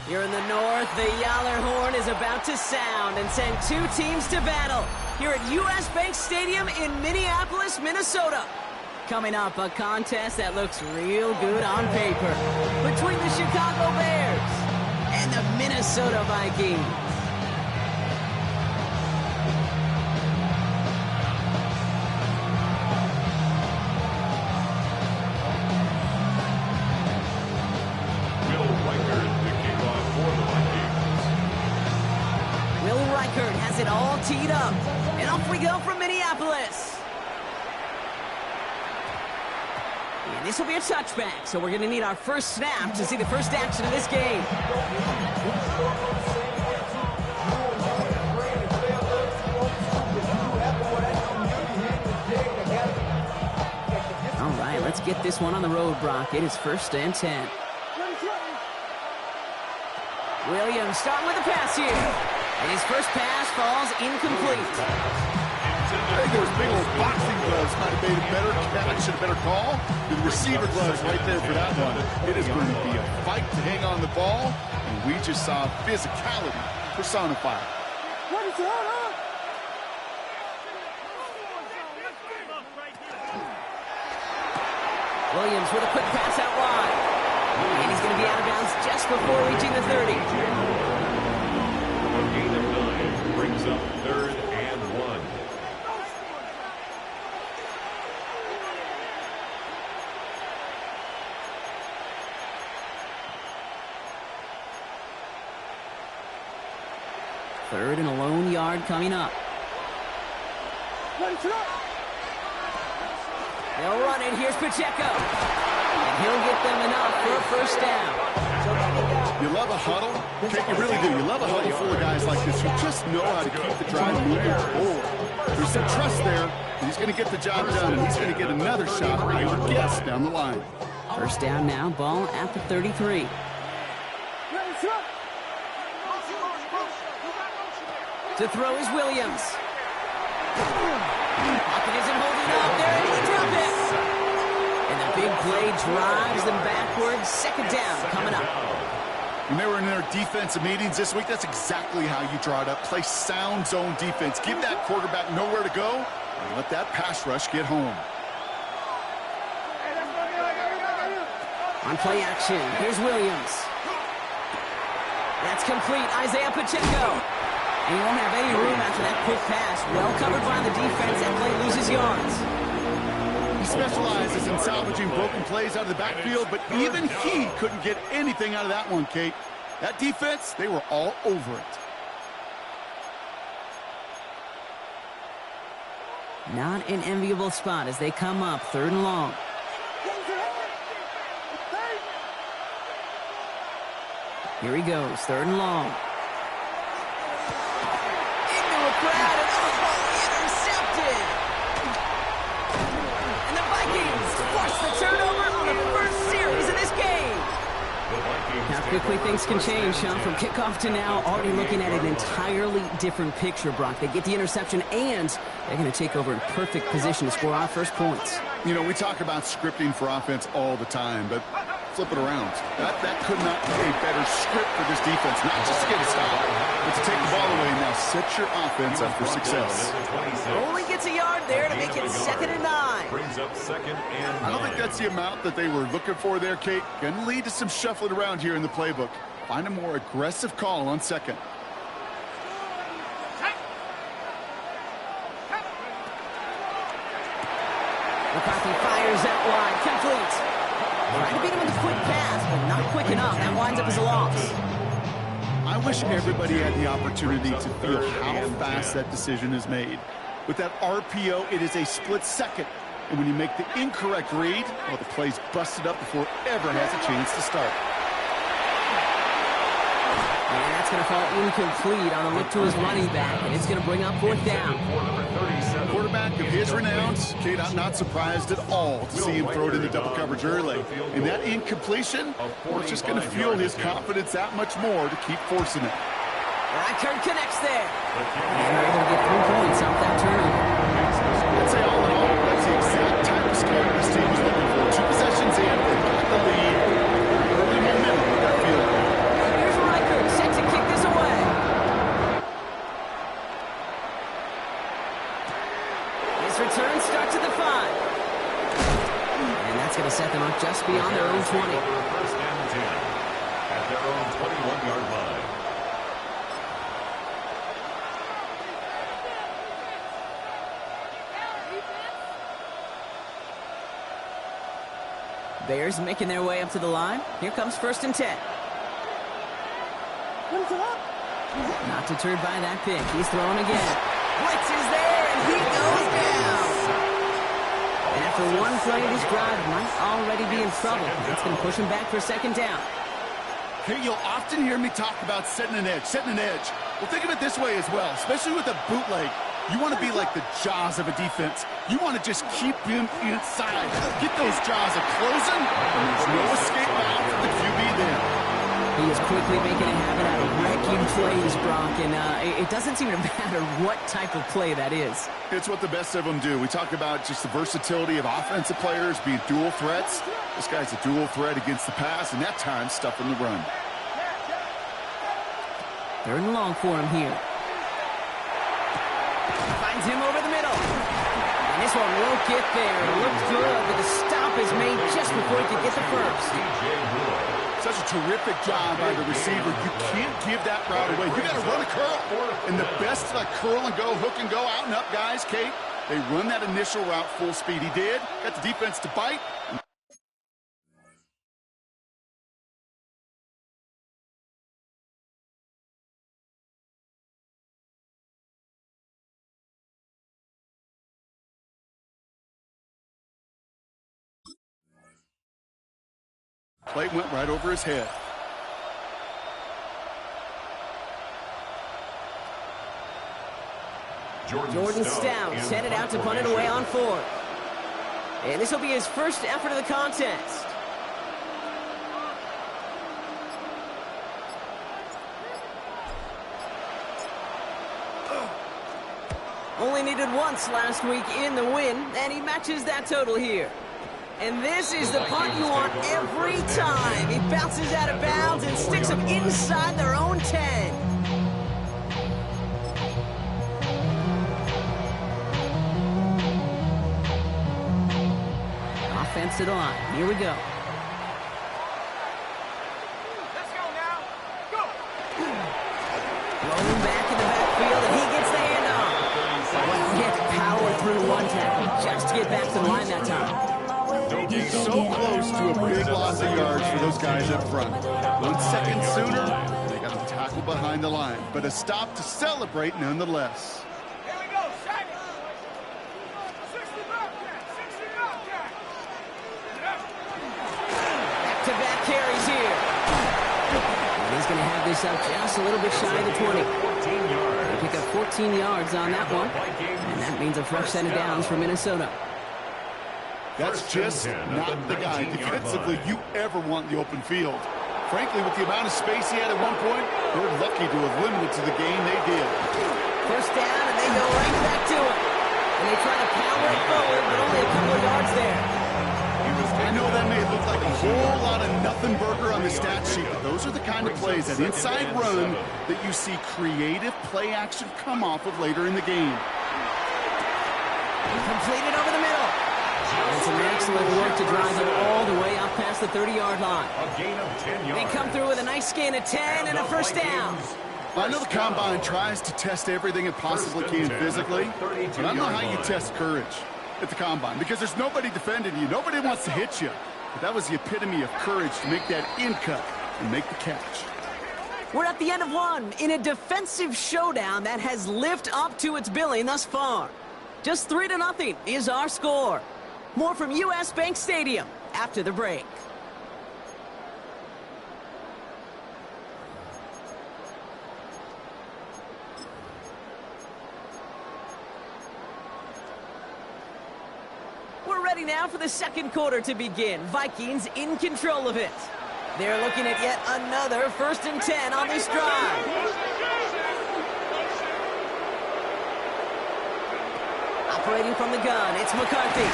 Here in the north, the Yaller horn is about to sound and send two teams to battle here at U.S. Bank Stadium in Minneapolis, Minnesota. Coming up, a contest that looks real good on paper between the Chicago Bears and the Minnesota Vikings. Has it all teed up, and off we go from Minneapolis. And this will be a touchback, so we're going to need our first snap to see the first action of this game. All right, let's get this one on the road, Brock. It is 1st and 10. Williams starting with a pass here. And his first pass falls incomplete. I think those big old boxing gloves might have made a better catch and a better call. The receiver gloves right there for that one. It is going to be a fight to hang on the ball, and we just saw physicality personified. Williams with a quick pass out wide. And he's going to be out of bounds just before reaching the 30. Gain of 9 brings up 3rd and 1. Third and a lone yard coming up. They'll run it. Here's Pacheco. And he'll get them enough for a first down. You love a huddle? Okay, you really do. You love a huddle full of guys like this who just know how to keep the drive moving forward. There's some trust there. He's going to get the job done, and he's going to get another shot, I would guess, down the line. First down now, ball at the 33. To throw is Williams. Pocket isn't holding up. There it is, drop it. And the big play drives them backwards. 2nd down coming up. When they were in their defensive meetings this week, that's exactly how you draw it up. Play sound zone defense. Give that quarterback nowhere to go, and let that pass rush get home. On play action, here's Williams. That's complete. Isaiah Pacheco. And he won't have any room after that quick pass. Well covered by the defense. That play loses yards. He specializes in salvaging broken plays out of the backfield, but even he couldn't get anything out of that one, Kate. That defense, they were all over it. Not an enviable spot as they come up 3rd and long. Here he goes, 3rd and long. Into a crowd and intercepted. And the Vikings force the turnover on the first series of this game. How quickly things can change, Sean. From kickoff to now, already looking at an entirely different picture, Brock. They get the interception, and they're going to take over in perfect position to score our first points. You know, we talk about scripting for offense all the time, but flip it around. That could not be a better script for this defense. Not just to get a stop, but to take the ball away. Now set your offense up for success. Only gets a yard there to make it 2nd and 9. Brings up 2nd and 9. I don't think that's the amount that they were looking for there, Kate. Going to lead to some shuffling around here in the playbook. Find a more aggressive call on 2nd. McCarthy fires that wide, complete. Trying to beat him with a quick pass, but not quick enough. That winds up as a loss. I wish everybody had the opportunity to feel how fast that decision is made. With that RPO, it is a split second. And when you make the incorrect read, well, the play's busted up before it ever has a chance to start. And that's going to fall incomplete on a look to his running back, and it's going to bring up 4th down. Quarterback of his renown, Kate, I'm not surprised at all to see him throw it in the double coverage early. And that incompletion, well, it's just going to fuel his confidence that much more to keep forcing it. Reichert connects there. And they're able to get 3 points off that turnover. I'd say all in all, that's the exact type of score this team is looking for. 2 possessions in, they got the lead. Early momentum with that field. Here's Reichert. return starts at the 5. And that's going to set them up just beyond their own 20. First and 10 at their own 21-yard line. Bears making their way up to the line. Here comes first and 10. Not deterred by that pick. He's throwing again. Blitz is there, and he goes down. And after one play, this drive might already be in trouble. That's going to push him back for second down. Okay, you'll often hear me talk about setting an edge. Well, think of it this way as well, especially with a bootleg. You want to be like the jaws of a defense. You want to just keep him inside. Get those jaws a-closing, and there's no escape out for the QB then. He is quickly making a habit out of wrecking plays, Brock, and it doesn't seem to matter what type of play that is. It's what the best of them do. We talk about just the versatility of offensive players being dual threats. This guy's a dual threat against the pass, and that time stuffing the run. Third and long for him here. Finds him over the middle. And this one won't get there. It looked good, but the stop is made just before he could get the first. Such a terrific job by the receiver. You can't give that route away. You got to run a curl. And the best curl and go, hook and go, out and up guys, Kate, they run that initial route full speed. He did. Got the defense to bite. Play went right over his head. Jordan Stout headed out to punt it away on 4th. And this will be his first effort of the contest. Only needed once last week in the win, and he matches that total here. And this is the punt you want every time. He bounces out of bounds and sticks them inside their own 10. Offense to the line. Here we go. Let's go now. Go. Rolling back in the backfield, and he gets the handoff. Well, he had to power through one tackle just to get back to the line that time. He's so close to a big loss of yards for those guys up front. 1 second sooner, they got the tackle behind the line. But a stop to celebrate nonetheless. Here we go, Simon. 60 Bobcat, 60 Bobcat. Back-to-back carries here. And he's going to have this up just a little bit shy of the 20. They pick up 14 yards on that one. And that means a fresh set of downs for Minnesota. That's just not the guy defensively you ever want in the open field. Frankly, with the amount of space he had at one point, they're lucky to have limited to the game they did. First down, and they go right back to it. And they try to power it forward, but only a couple of yards there. I know that may look like a whole lot of nothing burger on the stat sheet, but those are the kind of plays, that inside run, that you see creative play action come off of later in the game. Completed over the middle. And some excellent work to drive them all the way up past the 30-yard line. A gain of 10 yards. They come through with a nice gain of 10 and a first down. I know the Combine tries to test everything it possibly can physically, but I don't know how you test courage at the Combine, because there's nobody defending you. Nobody wants to hit you. But that was the epitome of courage to make that in cut and make the catch. We're at the end of one in a defensive showdown that has lived up to its billing thus far. Just 3-0 is our score. More from US Bank Stadium after the break. We're ready now for the second quarter to begin. Vikings in control of it. They're looking at yet another 1st and 10 on this drive. Operating from the gun, it's McCarthy.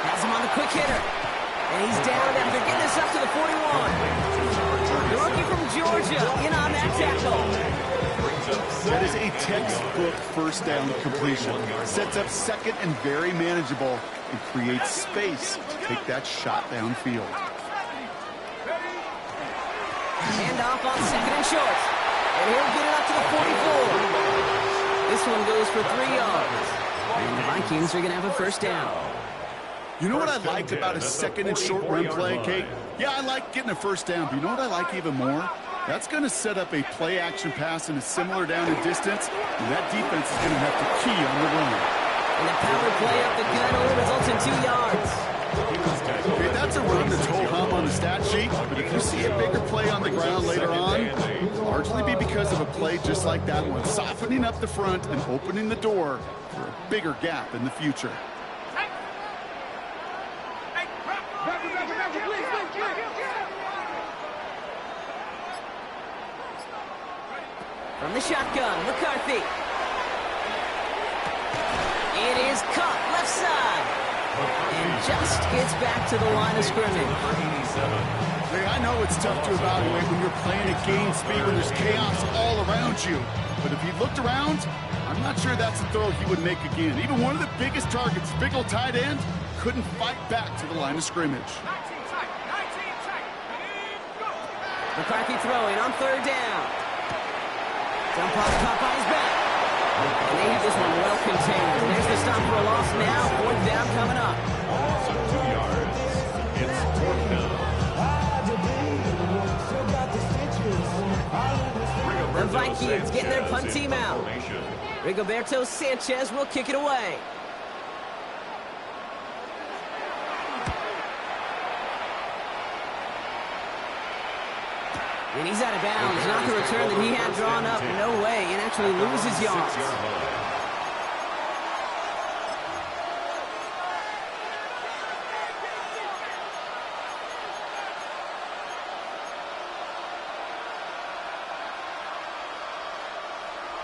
Has him on the quick hitter. And he's down after getting this up to the 41. The rookie from Georgia in on that tackle. That is a textbook first down completion. Sets up second and very manageable and creates space to take that shot downfield. Hand off on second and short. And he'll get it up to the 44. This one goes for 3 yards. And the Vikings are going to have a first down. You know what I like about a second and short run play, Kate? Yeah, I like getting a first down, but you know what I like even more? That's going to set up a play-action pass in a similar down and distance, and that defense is going to have to key on the run. And the power play up the gun only results in 2 yards. Okay, that's a run that's ho-hum on the stat sheet, but if you see a bigger play on the ground later on, it'll largely be because of a play just like that one, softening up the front and opening the door for a bigger gap in the future. From the shotgun, McCarthy. It is caught left side. And just gets back to the line of scrimmage. Hey, I know it's tough to evaluate when you're playing at game speed when there's chaos all around you. But if he looked around, I'm not sure that's a throw he would make again. Even one of the biggest targets, big old tight end, couldn't fight back to the line of scrimmage. 19 tight. McCarthy throwing on third down. Dump off Popeye's back. And they have this one well contained. There's the stop for a loss now. Fourth down coming up. So 2 yards. It's fourth down. The Vikings getting their punt team out. Rigoberto Sanchez will kick it away. And he's out of bounds. Not the return that he had drawn up. No way. And actually loses yards.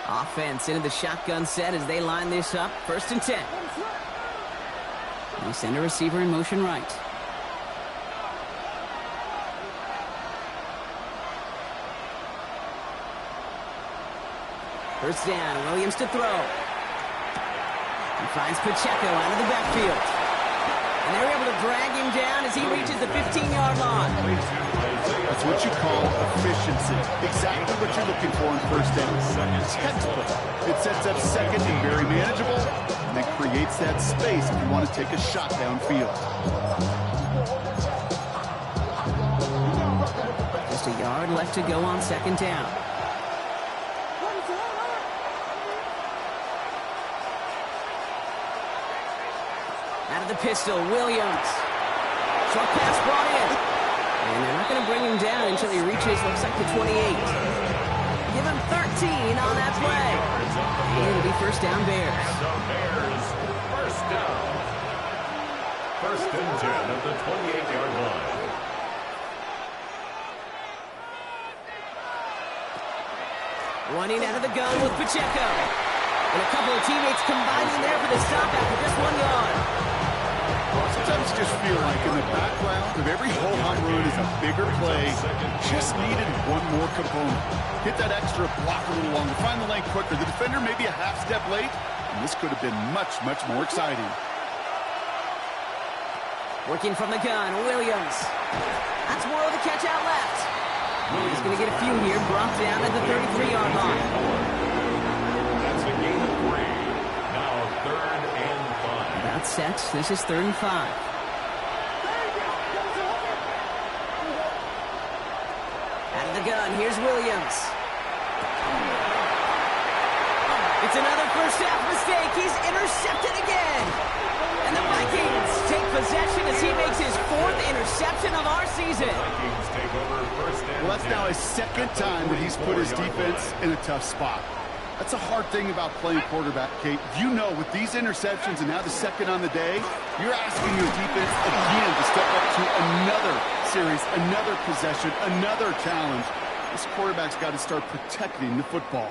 Offense into the shotgun set as they line this up. First and 10. They send a receiver in motion right. First down, Williams to throw. He finds Pacheco out of the backfield. And they're able to drag him down as he reaches the 15-yard line. That's what you call efficiency. Exactly what you're looking for in first down. Textbook. It sets up second and very manageable, and then creates that space if you want to take a shot downfield. Just a yard left to go on second down. Out of the pistol, Williams. Short pass brought in. And they're not going to bring him down until he reaches, looks like the 28. Give him 13 on that play. And it'll be first down Bears. The Bears, first down. First and 10 at the 28-yard line. Running out of the gun with Pacheco. And a couple of teammates combining there for the stop after just 1 yard. Sometimes you just feel like in the background of every ho-hum run is a bigger play. Just needed one more component. Get that extra block a little longer. Find the lane quicker. The defender may be a half step late, and this could have been much, much more exciting. Working from the gun, Williams. That's more of the catch out left. He's going to get a few here, brought down at the 33-yard line. That's a gain of 3. Now third and 5. About set. This is third and 5. Out of the gun, here's Williams. It's another first half mistake. He's intercepted again. And the Vikings take possession as he makes his 4th interception of our season. Vikings take over first and 10. Well, that's now his 2nd time that he's put his defense in a tough spot. That's a hard thing about playing quarterback, Kate. You know, with these interceptions and now the 2nd on the day, you're asking your defense again to step up to another series, another possession, another challenge. This quarterback's got to start protecting the football.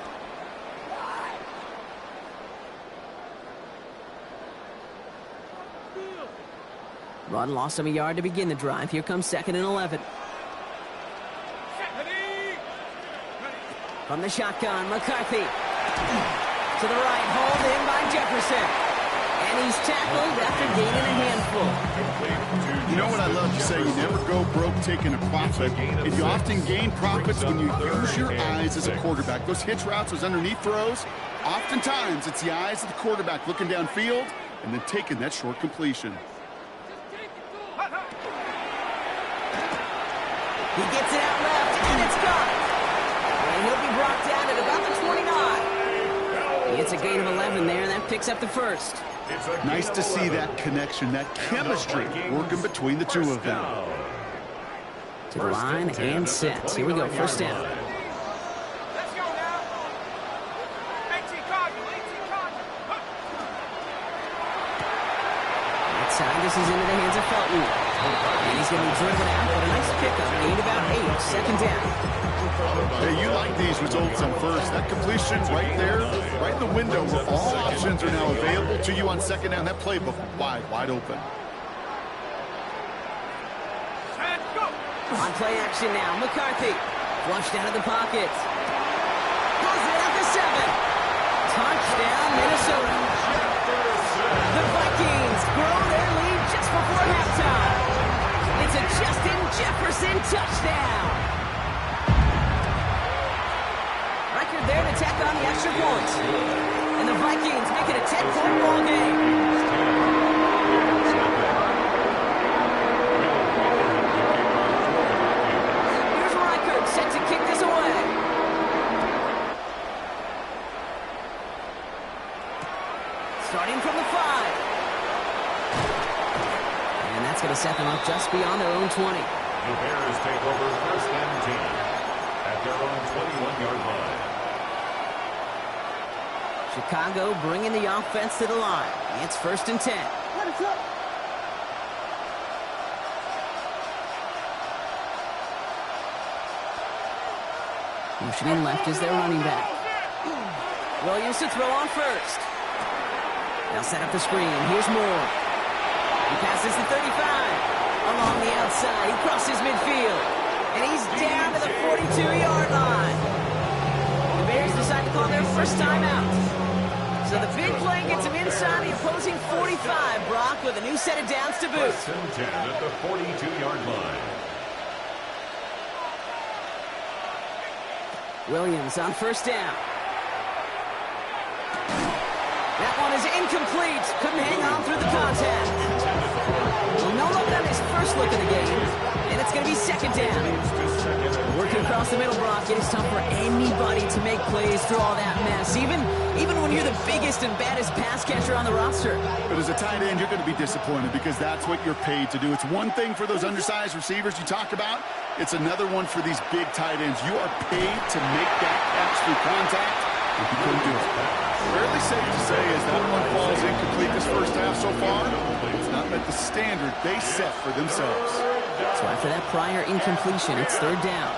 Run lost him a yard to begin the drive. Here comes 2nd and 11. From the shotgun, McCarthy. To the right, hauled in by Jefferson. And he's tackled after gaining a handful. You know what I love to say? You never go broke taking a profit. And you often gain profits when you use your eyes as a quarterback. Those hitch routes, those underneath throws, oftentimes it's the eyes of the quarterback looking downfield and then taking that short completion. He gets it out left, and it's gone. And he'll be brought down at about the 29. It's a gain of 11 there, and that picks up the first. Nice to see that connection, that chemistry working between the two of them. To the line and set. Here we go, first down. Let's go now. 18 Cardinal, 18 Cardinal. Outside, this is into the hands of Felton. And he's going to be driven out, but a nice pickup. Gained about 8, second down. Hey, you like these results on first. That completion right there, right in the window where all options are now available to you on second down. That playbook wide open. And go. On play action now, McCarthy. Flushed out of the pocket. Pulls it at the 7. Touchdown, Minnesota. The Vikings grow their lead just before halftime. It's a Justin Jefferson touchdown. Record there to tack on the extra point. And the Vikings make it a 10-point ball game. Here's Reichert set to kick this away. Starting from the 5. And that's going to set them up just beyond their own 20. The Bears take over first and 10 at their own 21-yard line. Chicago bringing the offense to the line. It's first and 10. Motioning left is their running back. Williams to throw on first. They'll set up the screen. Here's Moore. He passes the 35. Along the outside, he crosses midfield. And he's down to the 42-yard line. The Bears decide to call their first timeout. So the big play gets him inside the opposing 45, Brock, with a new set of downs to boot. First and 10 at the 42-yard line. Williams on first down. That one is incomplete. Couldn't hang on through the contact. Well, no look on his first look of the game. And it's going to be second down. Working across the middle, Brock, it is tough for anybody to make plays through all that mess, even when you're the biggest and baddest pass catcher on the roster. But as a tight end, you're going to be disappointed because that's what you're paid to do. It's one thing for those undersized receivers you talk about. It's another one for these big tight ends. You are paid to make that catch through contact, and you couldn't do it. Fairly safe to say as that one falls incomplete this first half so far, it's not met the standard they set for themselves. So after that prior incompletion, it's third down.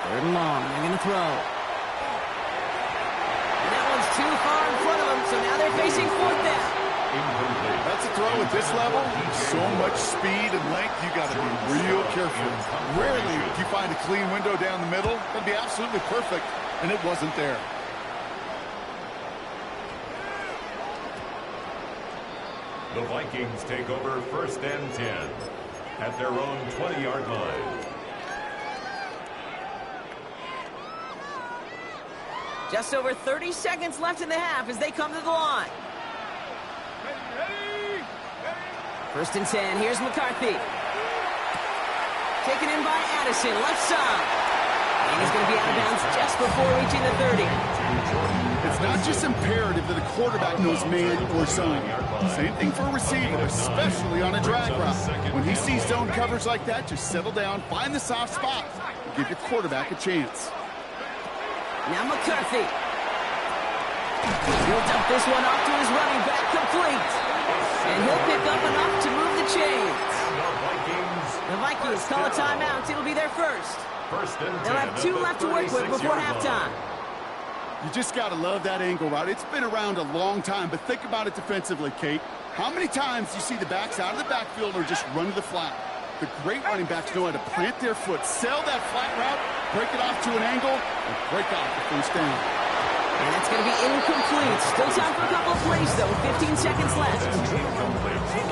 Third and long, they're going to throw. And that one's too far in front of them, so now they're facing fourth down. That's a throw at this level. So much speed and length, you got to be real careful. Rarely do you find a clean window down the middle. That'd be absolutely perfect, and it wasn't there. The Vikings take over first and 10 at their own 20-yard line. Just over 30 seconds left in the half as they come to the line. Ready. First and 10, here's McCarthy. Taken in by Addison, left side. And he's going to be out of bounds just before reaching the 30. It's not just imperative that a quarterback knows man or zone. Same thing for a receiver, especially on a drag route. When he sees zone coverage like that, just settle down, find the soft spot, and give your quarterback a chance. Now McCarthy. He'll dump this one off to his running back, complete. And he'll pick up enough to move the chains. The Vikings call a timeout. It'll be their first. They'll have 2 left to work with before halftime. You just got to love that angle route. It's been around a long time, but think about it defensively, Kate. How many times do you see the backs out of the backfield or just run to the flat? The great running backs know how to plant their foot, sell that flat route, break it off to an angle, and break off the first down. And that's going to be incomplete. Still time for a couple of plays, though. 15 seconds left.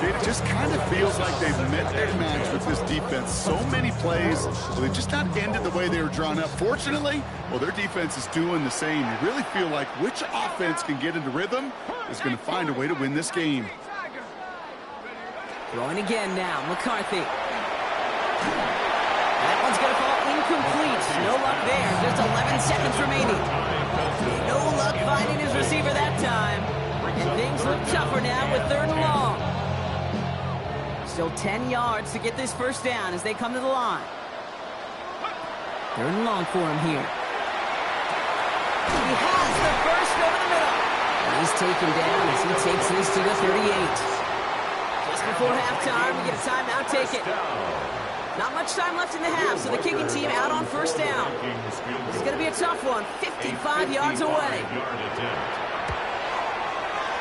It just kind of feels like they've met their match with this defense. So many plays, they've just not ended the way they were drawn up. Fortunately, well, their defense is doing the same. You really feel like which offense can get into rhythm is going to find a way to win this game. Throwing again now, McCarthy. That one's going to fall incomplete. No luck there. Just 11 seconds remaining. No luck finding his receiver that time. And things look tougher now with 3rd and long. Still 10 yards to get this first down as they come to the line. 3rd and long for him here. He has the first over the middle. And he's taken down as he takes this to the 38. Just before halftime, we get a timeout, take it. Not much time left in the half, so the kicking team out on first down. This is going to be a tough one, 55 yards away.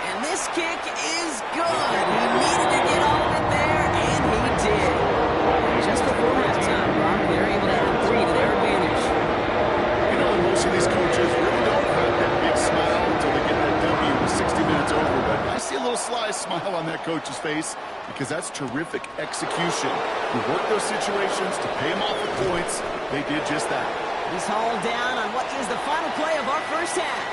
And this kick is good. He needed to get all of it there, and he did. Just before halftime, Brock, they're able to add 3 to their advantage. You know, most of these coaches really don't have that big smile until they get that W with 60 minutes over, but I see a little sly smile on that coach's face because that's terrific execution. You work those situations to pay them off with points. They did just that. He's hauled down on what is the final play of our first half.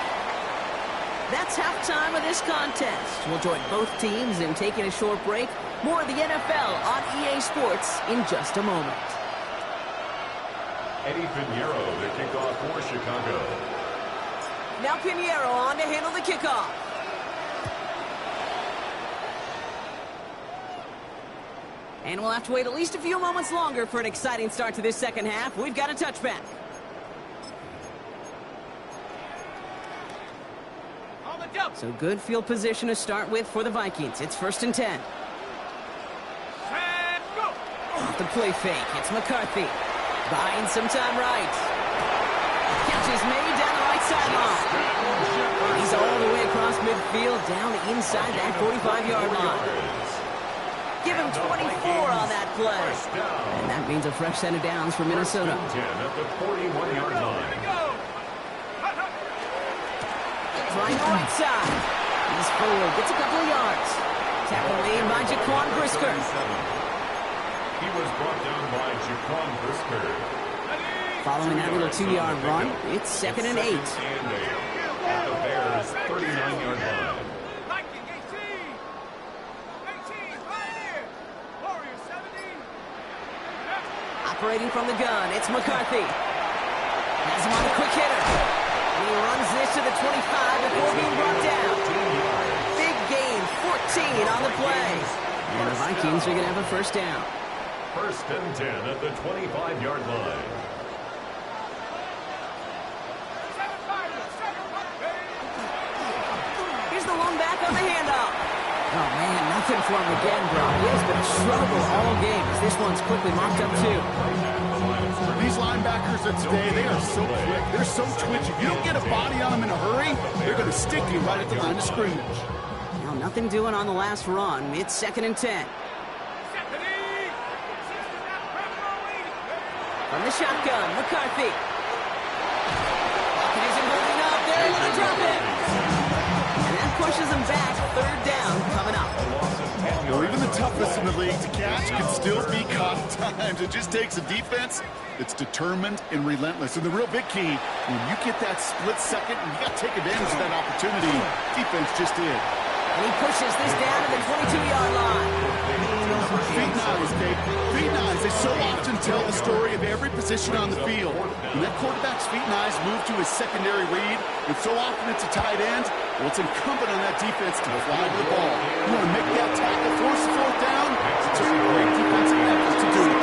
That's halftime of this contest. We'll join both teams in taking a short break. More of the NFL on EA Sports in just a moment. Eddie Pinheiro, the kickoff for Chicago. Now Pinheiro on to handle the kickoff. And we'll have to wait at least a few moments longer for an exciting start to this second half. We've got a touchback. So good field position to start with for the Vikings. It's 1st and 10. Off the play fake. It's McCarthy. Buying some time right. Catch is made down the right sideline. He's all the way across midfield, down inside that 45-yard line. Give him 24 on that play. And that means a fresh set of downs for Minnesota. 10 at the 41-yard line. Trying the right side. He's forward, gets a couple of yards. Tackle made by Jaquan Brisker. He was brought down by Jaquan Brisker. Following that little 2-yard run, it's 2nd and 8. At the Bears' 39-yard line. Operating from the gun, it's McCarthy. Has him on a quick hitter. And he runs this to the 25 before being brought down. Big gain, 14 on the play. And the Vikings are going to have a first down. 1st and 10 at the 25-yard line. Here's the one back on the handoff. Oh, man, nothing for him again, Brock. He has been a struggle all game as this one's quickly mocked up, too. These linebackers of today, they are so quick. They're so twitchy. You don't get a body on them in a hurry, they're going to stick you right at the line of scrimmage. Now, nothing doing on the last run. It's 2nd and 10. From the shotgun, McCarthy. Pocket isn't holding up. They're able to drop it. And that pushes them back. 3rd down coming up. Well, even the toughest in the league to catch can still be caught at times. It just takes a defense that's determined and relentless. And the real big key, when you get that split second, and you got to take advantage of that opportunity, defense just did. And he pushes this down to the 22-yard line. Feet knives, Dave. Feet knives, they so often tell the story of every position on the field. When that quarterback's feet knives move to his secondary read, and so often it's a tight end, well, it's incumbent on that defense to fly to the ball. You want to make that tackle, force the 4th down, it's just a great defensive effort to do it.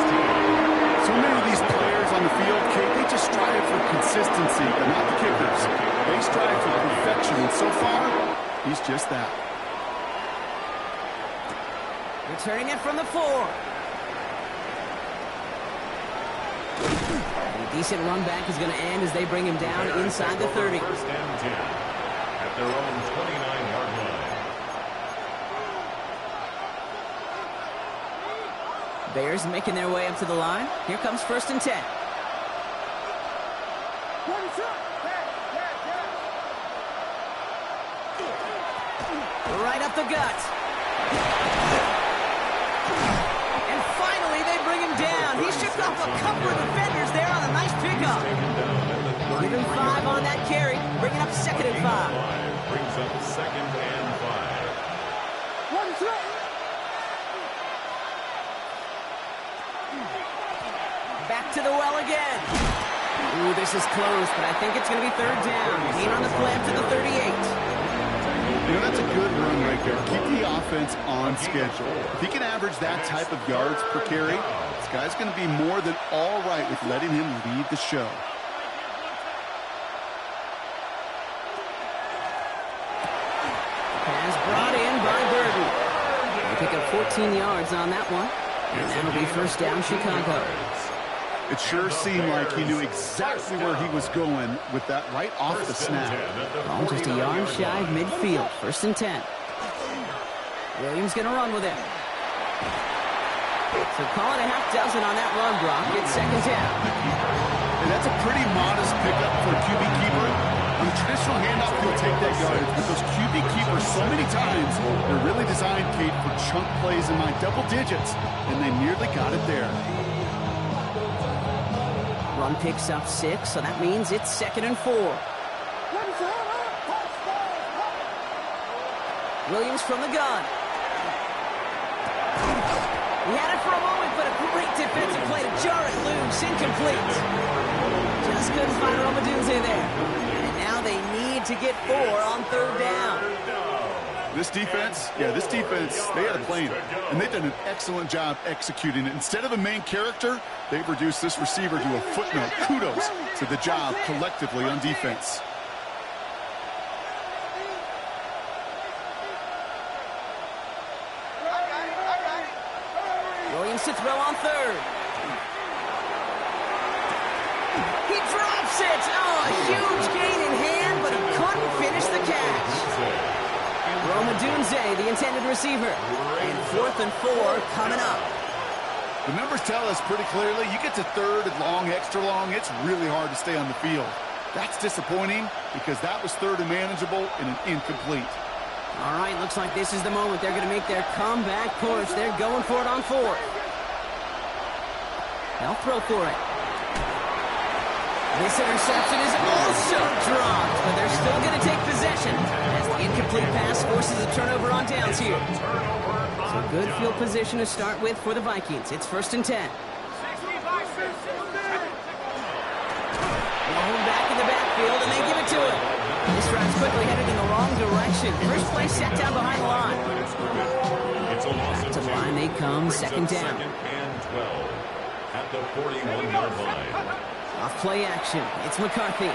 So many of these players on the field, Kate, they just strive for consistency, but not the kickers. They strive for perfection, and so far, he's just that. Returning it from the 4. A decent run back is going to end as they bring him down inside the 30. 1st and 10 at their own 29-yard line. Bears making their way up to the line. Here comes 1st and 10. Right up the gut. And finally, they bring him down. He shook off a couple of defenders there on a nice pickup. Give him 5 on that carry, bringing up 2nd and 5. Brings up 2nd and 5. Back to the well again. Ooh, this is close, but I think it's going to be 3rd down. Gain on the play up to the 38. You know, that's a good run right there. Keep the offense on schedule. If he can average that type of yards per carry, this guy's going to be more than all right with letting him lead the show. Pass brought in by Burton. They pick up 14 yards on that one. And that'll be 1st down, Chicago. It sure seemed like he knew exactly where he was going with that right off the snap. Ball just a yard shy of midfield. 1st and 10. Williams going to run with it. So call it a half dozen on that run, Brock. It's 2nd down. And that's a pretty modest pickup for a QB keeper. On a traditional handoff, he'll take that yardage. But those QB keepers, so many times, they're really designed, Kate, for chunk plays in my double digits. And they nearly got it there. Run picks up 6, so that means it's 2nd and 4. Williams from the gun. He had it for a moment, but a great defensive play to jar it loose. Incomplete. Just couldn't find Romadunze there. And now they need to get 4 on 3rd down. This defense, they had a plan. And they've done an excellent job executing it. Instead of a main character, they've reduced this receiver to a footnote. Kudos to the job collectively on defense. Williams to throw on 3rd. He drops it. Oh, a huge gain in hand, but he couldn't finish the catch. Romadunze, the intended receiver. And 4th and 4 coming up. The numbers tell us pretty clearly, you get to 3rd and long, extra long, it's really hard to stay on the field. That's disappointing because that was 3rd and manageable and an incomplete. All right, looks like this is the moment they're going to make their comeback push. They're going for it on 4th. They'll throw for it. This interception is also dropped, but they're still going to take possession as the incomplete pass forces a turnover on downs here. So good field position to start with for the Vikings. It's 1st and 10. Long back in the backfield, and they give it to him. This drive's quickly headed in the wrong direction. First play set down behind the line. Back to the line they come, 2nd down. 2nd and 12 at the 41-yard line. Off play action. It's McCarthy.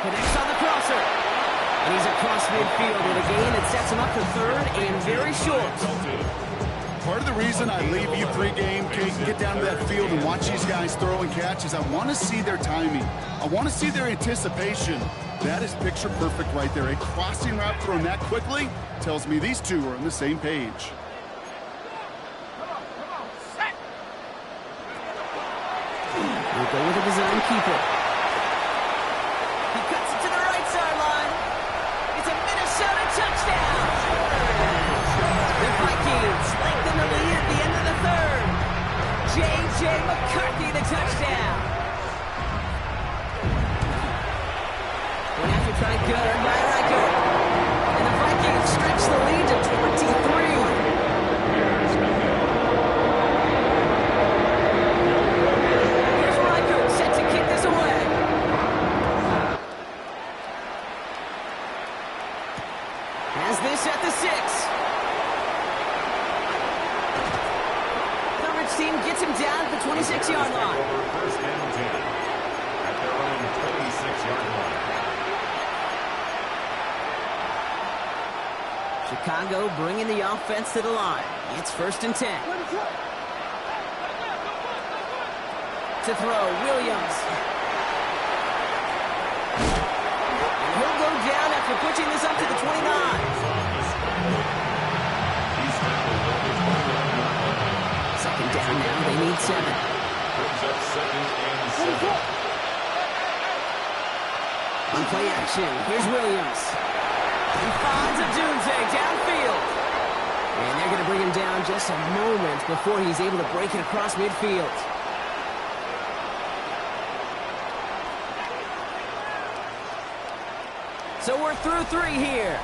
Connects on the crosser. And he's across midfield with a gain that sets him up for 3rd and very short. Part of the reason I leave you pregame, Kate, and get down to that field and watch these guys throw and catch is I want to see their timing. I want to see their anticipation. That is picture perfect right there. A crossing route thrown that quickly tells me these two are on the same page. We'll go with a design keeper. He cuts it to the right sideline. It's a Minnesota touchdown. The Vikings lengthen the lead at the end of the 3rd. J.J. McCarthy, the touchdown. Went after trying good by Riker. And the Vikings stretch the lead to 23. This at the 6. Coverage team gets him down at the 26-yard line. 1st and 10 at their own 26-yard line. Chicago bringing the offense to the line. It's 1st and 10. To throw, Williams. And he'll go down after pushing this up to the 29. So action. Here's Williams. He finds Odunze downfield. And they're going to bring him down just a moment before he's able to break it across midfield. So we're through 3 here.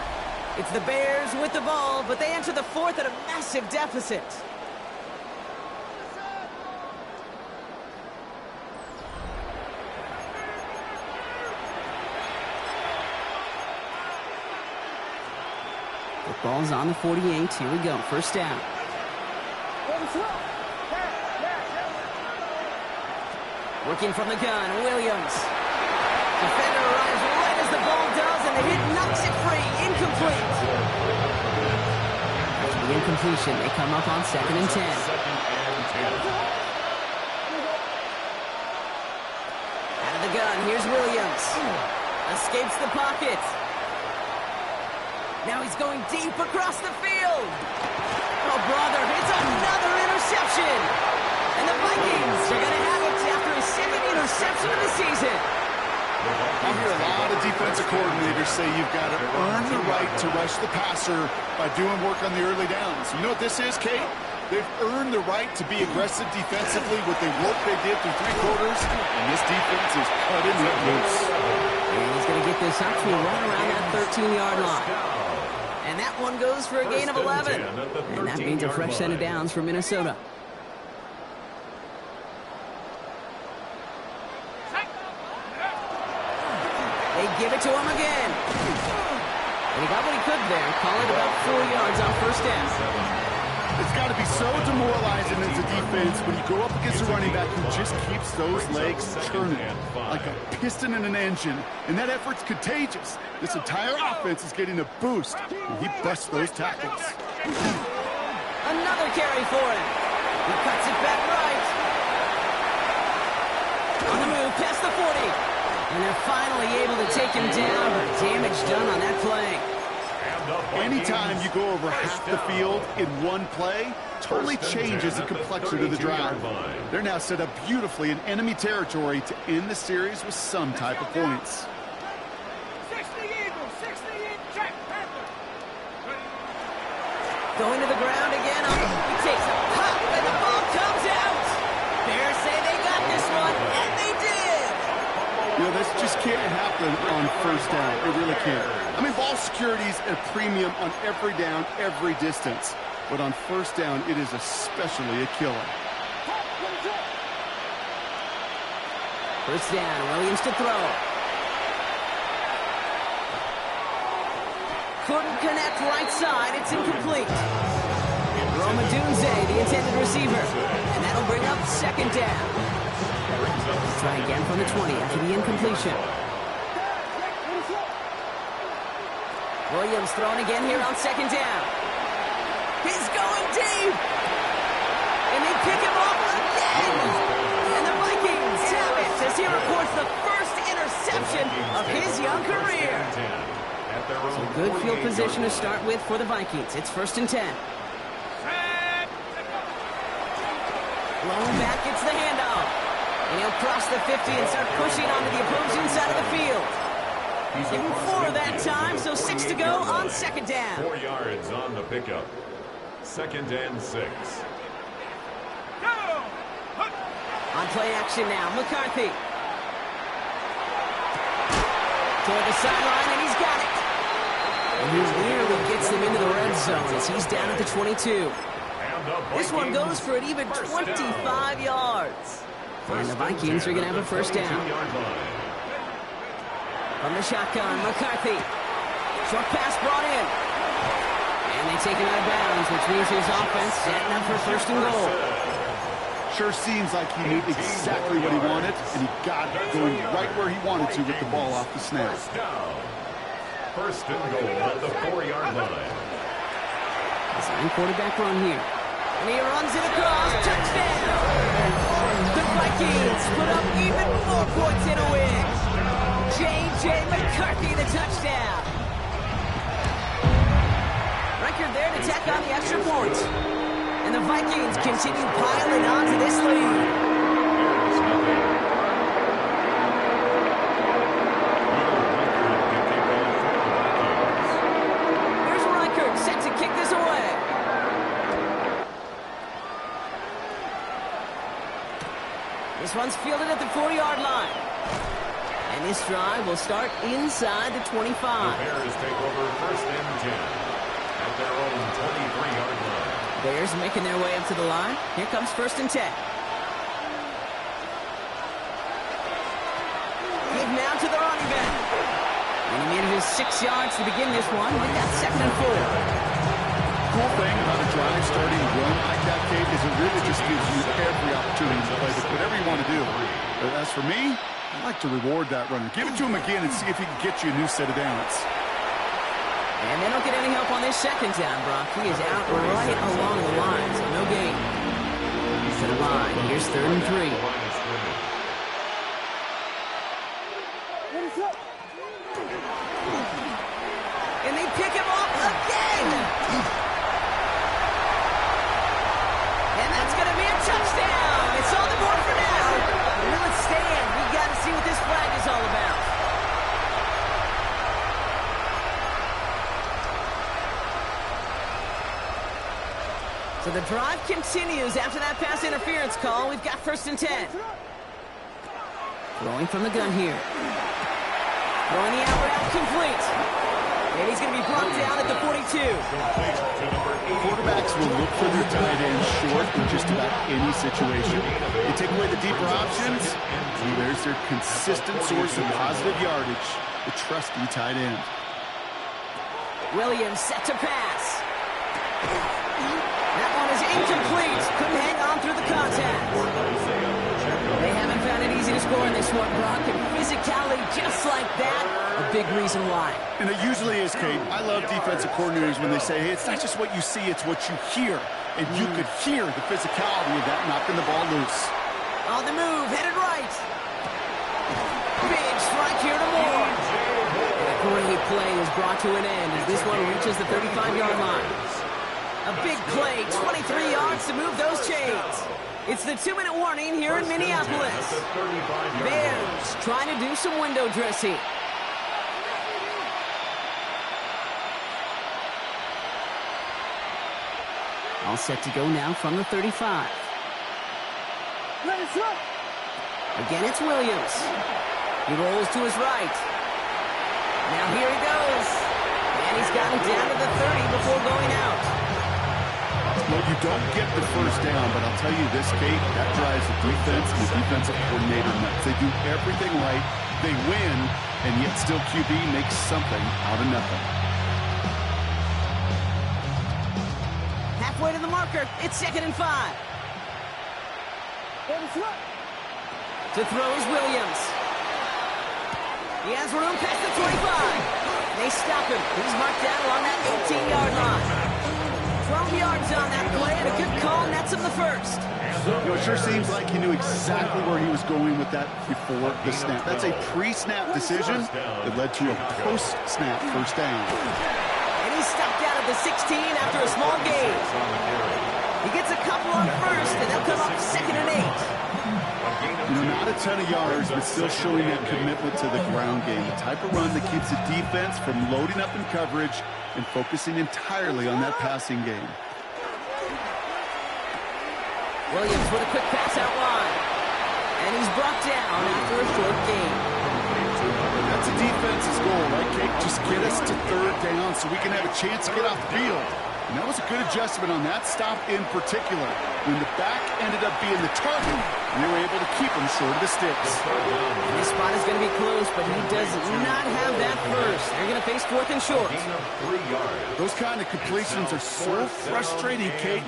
It's the Bears with the ball, but they enter the 4th at a massive deficit. The ball's on the 48. Here we go. First down. Working from the gun, Williams. Defender arrives right as the ball does, and the hit knocks it free. Incomplete. After the incompletion, they come up on 2nd and 10. Out of the gun, here's Williams. Escapes the pocket. Now he's going deep across the field. Oh, brother, it's another interception. And the Vikings are going to have it after his 2nd interception of the season. I hear a lot of defensive coordinators say you've got to earn the right to rush the passer by doing work on the early downs. You know what this is, Kate? They've earned the right to be aggressive defensively with the work they did through 3 quarters, and this defense is cutting it loose. And he's going to get this up to right around that 13-yard line. And that one goes for a gain of 11. And that means a fresh set of downs for Minnesota. They give it to him again. And he got what he could there. Call it about 4 yards on first down. It's got to be so demoralizing as a defense when you go up against a running back who just keeps those legs turning like a piston in an engine. And that effort's contagious. This entire offense is getting a boost, and he busts those tackles. Another carry for him. He cuts it back right. On the move, past the 40. And they're finally able to take him down, but damage done on that play. Anytime you go over half the field in one play, totally changes the complexion of the drive. They're now set up beautifully in enemy territory to end the series with some type of points. 60 Eagles, 60 Eagles, check, Panther. Going to the ground again. He takes a pop, and the ball comes out. Bears say they got this one, and they did. You know, this just can't happen on first down. It really can't. I mean, ball security's a premium on every down, every distance. But on first down, it is especially a killer. First down, Williams to throw. Couldn't connect right side. It's incomplete. Rome Odunze, the intended receiver. And that'll bring up 2nd down. Let's try again from the 20 after the incompletion. Williams throwing again here on 2nd down. He's going deep. And they pick him off again. And the Vikings have it as he reports the first interception of his young career. So good field position to start with for the Vikings. It's 1st and 10. Blown back, it's the handoff. And he'll cross the 50 and start pushing onto the opposing side of the field. Give him 4 that time, so 6 to go on 2nd down. 4 yards on the pickup. 2nd and 6. On play action now, McCarthy. Toward the sideline, and he's got it. And he nearly gets them into the red zone as he's down at the 22. This one goes for an even 25 yards. And the Vikings are going to have a first down. From the shotgun, McCarthy. Short pass brought in. And they take him out of bounds, which means his offense setting up for 1st and goal. Sure seems like he knew exactly what he wanted, and he got it going right where he wanted to with the ball off the snap. 1st and goal at the 4-yard line. Design quarterback run here. And he runs it across. Touchdown! The Vikings put up even more points in a win. J.J. McCarthy, the touchdown. Record there to tack on the extra point. And the Vikings continue piling on to this lead. one's fielded at the 40-yard line. And this drive will start inside the 25. The Bears take over 1st and 10 at their own 23-yard line. Bears making their way up to the line. Here comes 1st and 10. Give now to the running back. And he manages 6 yards to begin this one. We've got 2nd and 4. Cool thing about a drive starting run like that, Kate, is it really just gives you every opportunity to play whatever you want to do. But as for me, I like to reward that runner. Give it to him again and see if he can get you a new set of downs. And they don't get any help on this 2nd down, Brock. He is out right along the line, so no gain. To the line. Here's 3rd and 3. And they pick him up again. And that's going to be a touchdown. It's on the board for now. Will it stand? We've got to see what this flag is all about. So the drive continues after that pass interference call. We've got 1st and 10. Throwing from the gun here. Throwing the out route complete. And he's going to be brought down at the 42. Quarterbacks will look for their tight end short in just about any situation. They take away the deeper options, and there's their consistent source of positive yardage, the trusty tight end. Williams set to pass. That one is incomplete. Couldn't hang on through the contact. They haven't found it easy to score in this one, Brock, and physicality just like that, a big reason why. And it usually is, Kate. I love defensive coordinators when they say, hey, it's not just what you see, it's what you hear. And you could hear the physicality of that knocking the ball loose. On the move, headed right. Big strike here to Moore. And a great play is brought to an end as this one reaches the 35-yard line. A big play, 23 yards to move those chains. It's the 2-minute warning here in Minneapolis. Bears trying to do some window dressing. All set to go now from the 35. Again, it's Williams. He rolls to his right. Now here he goes. And he's got him down to the 30 before going out. Well, you don't get the 1st down, but I'll tell you this, Kate, that drives the defense and the defensive coordinator nuts. They do everything right, they win, and yet still QB makes something out of nothing. Halfway to the marker, it's 2nd and 5. To throw is Williams. He has room past the 25. They stop him. He's marked down along that 18-yard line. 12 yards on that play, and a good call nets him the 1st. You know, it sure seems like he knew exactly where he was going with that before the snap. That's a pre-snap decision that led to a post-snap 1st down. And he's stopped out at the 16 after a small gain. He gets a couple on 1st, and they'll come up 2nd and 8. You know, not a ton of yards, but still showing that commitment to the ground game. The type of run that keeps the defense from loading up in coverage and focusing entirely on that passing game. Williams with a quick pass out wide. And he's brought down after a short gain. That's a defense's goal, right, Kate? Just get us to 3rd down so we can have a chance to get off the field. And that was a good adjustment on that stop in particular. When the back ended up being the target, they were able to keep him short of the sticks. This spot is going to be close, but he does not have that 1st. They're going to face 4th and short. Those kind of completions are so frustrating, Kate.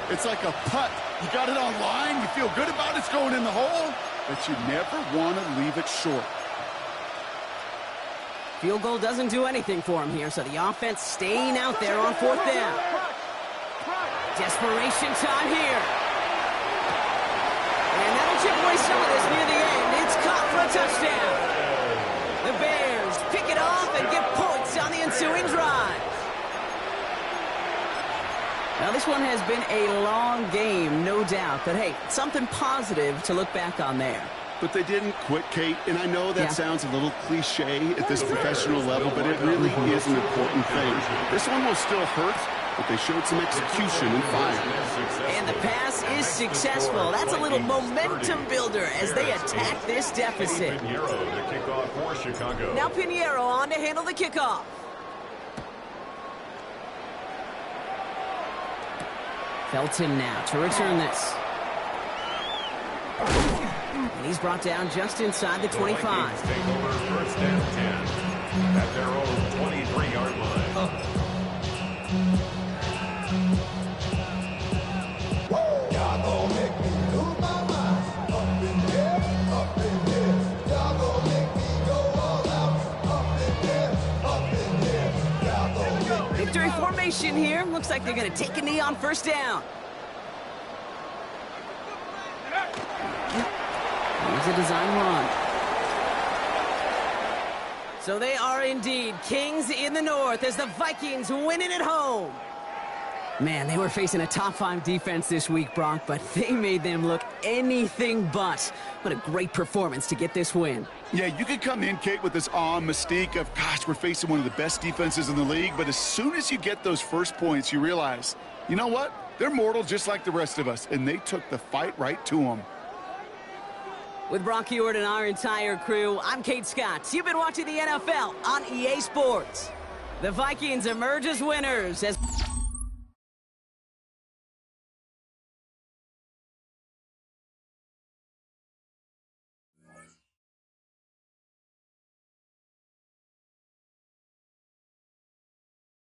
It's like a putt. You got it on line, you feel good about it's going in the hole, but you never want to leave it short. Field goal doesn't do anything for him here, so the offense staying out there on 4th down. Desperation time here. And that'll chip away some of this near the end. It's caught for a touchdown. The Bears pick it off and get points on the ensuing drive. Now, this one has been a long game, no doubt. But, hey, something positive to look back on there. But they didn't quit, Kate, and I know that sounds a little cliche at this professional level, but it really is an important thing. This one will still hurt, but they showed some execution and fire. And the pass is successful. That's a little momentum builder as they attack this deficit. Pinheiro to kick off for Chicago. Now Pinheiro on to handle the kickoff. Felton now to return this. And he's brought down just inside the 25. The Vikings take over first and 10 at their own 23-yard line. Victory formation here. Looks like they're going to take a knee on first down. Here's a design run. So they are indeed kings in the north as the Vikings win it at home. Man, they were facing a top-5 defense this week, Brock, but they made them look anything but. What a great performance to get this win. Yeah, you could come in, Kate, with this awe and mystique of, gosh, we're facing one of the best defenses in the league, but as soon as you get those first points, you realize, you know what? They're mortal just like the rest of us, and they took the fight right to them. With Brock Huard and our entire crew, I'm Kate Scott. You've been watching the NFL on EA Sports. The Vikings emerge as winners as